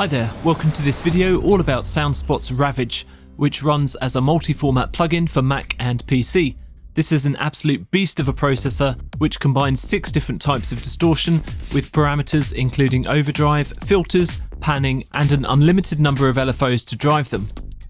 Hi there, welcome to this video all about SoundSpot's Ravage, which runs as a multi-format plugin for Mac and PC. This is an absolute beast of a processor which combines 6 different types of distortion with parameters including overdrive, filters, panning and an unlimited number of LFOs to drive them.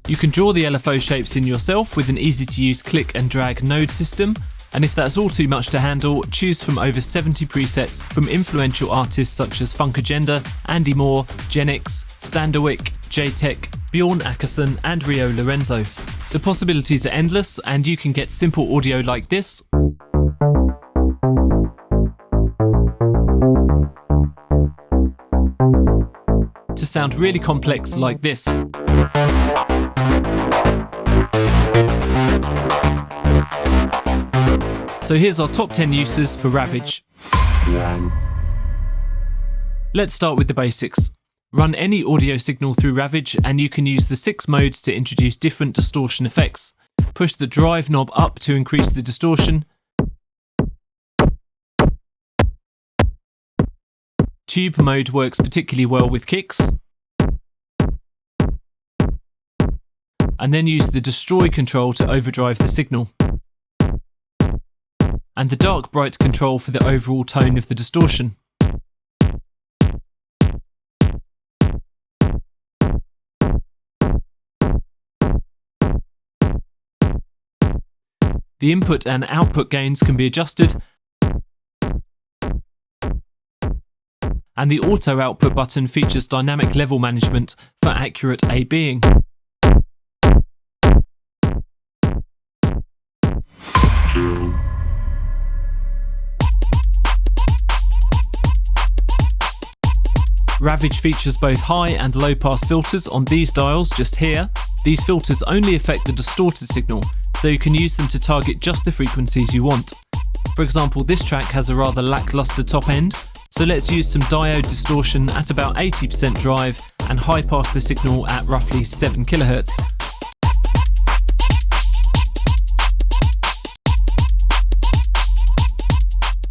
You can draw the LFO shapes in yourself with an easy to use click and drag node system, and if that's all too much to handle, choose from over 70 presets from influential artists such as Funkagenda, Andy Moore, Genix, Standerwick, J-Tech, Bjorn Ackerson and Rio Lorenzo. The possibilities are endless and you can get simple audio like this to sound really complex like this. So here's our top 10 uses for Ravage. Let's start with the basics. Run any audio signal through Ravage and you can use the 6 modes to introduce different distortion effects. Push the drive knob up to increase the distortion. Tube mode works particularly well with kicks. And then use the destroy control to overdrive the signal. And the dark bright control for the overall tone of the distortion. The input and output gains can be adjusted, and the auto output button features dynamic level management for accurate A/Bing. Ravage features both high and low pass filters on these dials just here. These filters only affect the distorted signal, so you can use them to target just the frequencies you want. For example, this track has a rather lackluster top end, so let's use some Diode distortion at about 80% drive and high pass the signal at roughly 7 kHz.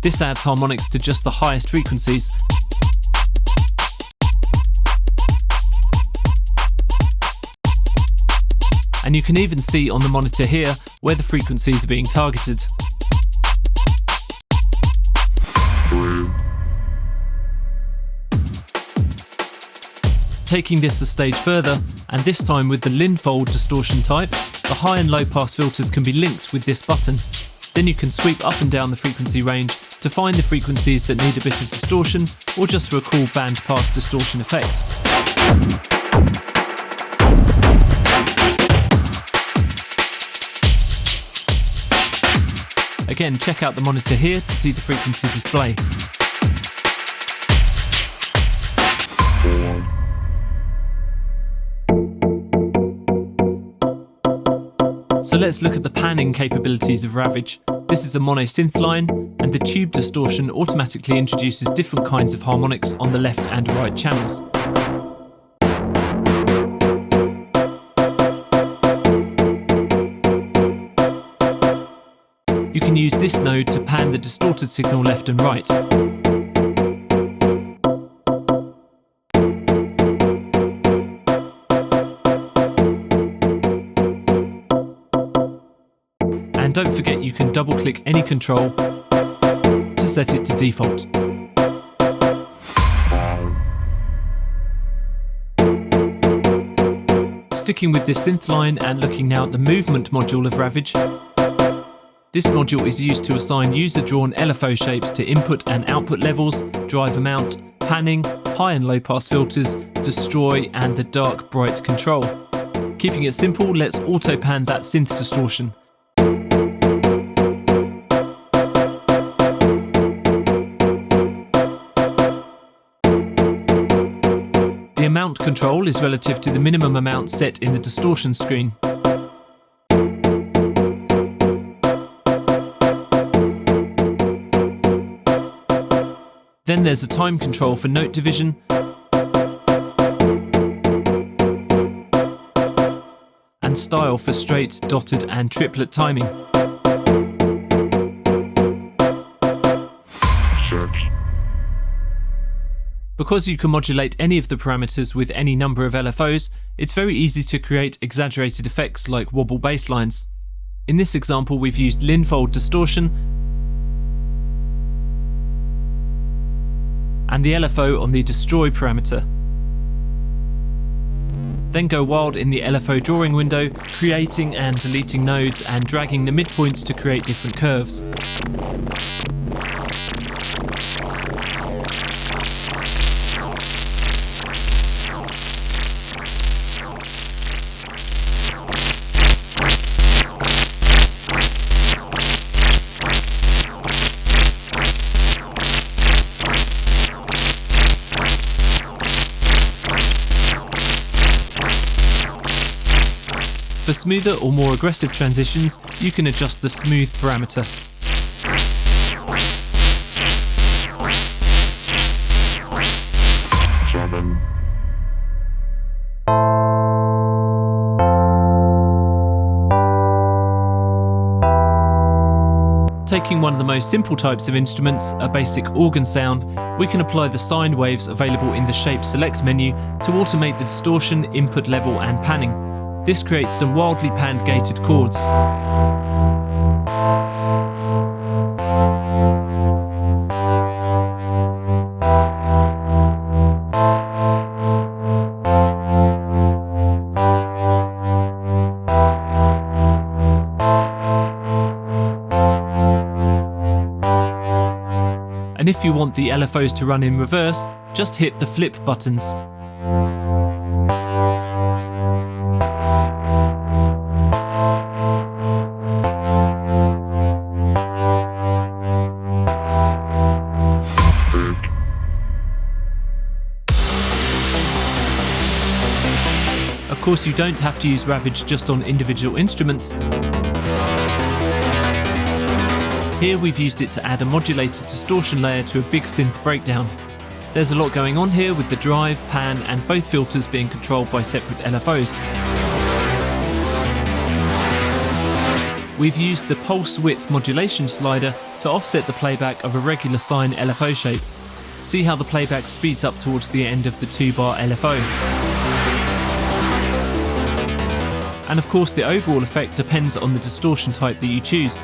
This adds harmonics to just the highest frequencies. And you can even see on the monitor here where the frequencies are being targeted. Taking this a stage further, and this time with the Lin Fold distortion type, the high and low pass filters can be linked with this button. Then you can sweep up and down the frequency range to find the frequencies that need a bit of distortion or just for a cool BANDPASS distortion effect. Again, check out the monitor here to see the frequency display. So let's look at the panning capabilities of Ravage. This is a mono synth line, and the tube distortion automatically introduces different kinds of harmonics on the left and right channels. You can use this node to pan the distorted signal left and right. And don't forget you can double click any control to set it to default. Sticking with this synth line and looking now at the movement module of Ravage. This module is used to assign user-drawn LFO shapes to input and output levels, drive amount, panning, high and low pass filters, destroy and the dark bright control. Keeping it simple, let's auto-pan that synth distortion. The amount control is relative to the minimum amount set in the distortion screen. Then there's a time control for note division, and style for straight, dotted and triplet timing. Because you can modulate any of the parameters with any number of LFOs, it's very easy to create exaggerated effects like wobble bass lines. In this example, we've used Lin Fold Distortion and the LFO on the Destroy parameter. Then go wild in the LFO drawing window, creating and deleting nodes and dragging the midpoints to create different curves. For smoother or more aggressive transitions, you can adjust the smooth parameter. Taking one of the most simple types of instruments, a basic organ sound, we can apply the sine waves available in the Shape Select menu to automate the distortion, input level and panning. This creates some wildly panned gated chords. And if you want the LFOs to run in reverse, just hit the flip buttons. Of course, you don't have to use Ravage just on individual instruments. Here we've used it to add a modulated distortion layer to a big synth breakdown. There's a lot going on here with the drive, pan and both filters being controlled by separate LFOs. We've used the pulse width modulation slider to offset the playback of a regular sine LFO shape. See how the playback speeds up towards the end of the 2-bar LFO. And of course the overall effect depends on the distortion type that you choose.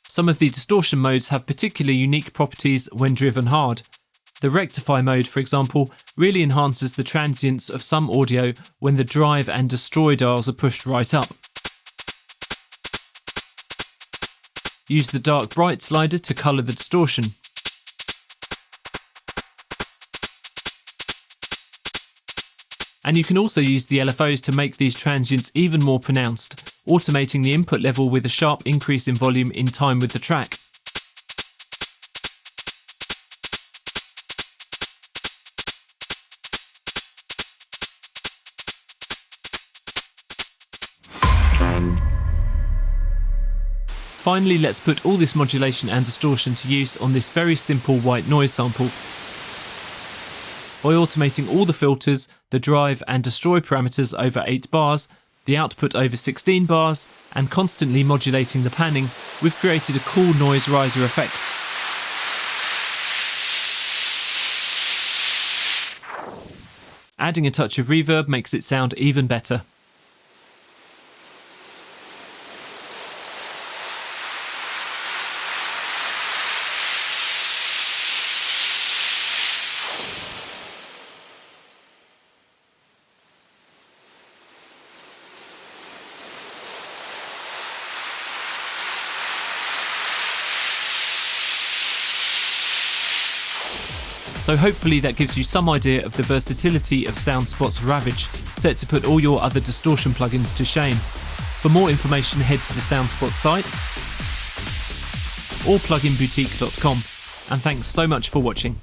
Some of the distortion modes have particularly unique properties when driven hard. The rectify mode, for example, really enhances the transients of some audio when the drive and destroy dials are pushed right up. Use the dark bright slider to colour the distortion. And you can also use the LFOs to make these transients even more pronounced, automating the input level with a sharp increase in volume in time with the track. Finally, let's put all this modulation and distortion to use on this very simple white noise sample. By automating all the filters, the drive and destroy parameters over 8 bars, the output over 16 bars, and constantly modulating the panning, we've created a cool noise riser effect. Adding a touch of reverb makes it sound even better. So hopefully that gives you some idea of the versatility of SoundSpot's Ravage, set to put all your other distortion plugins to shame. For more information, head to the SoundSpot site or pluginboutique.com. And thanks so much for watching.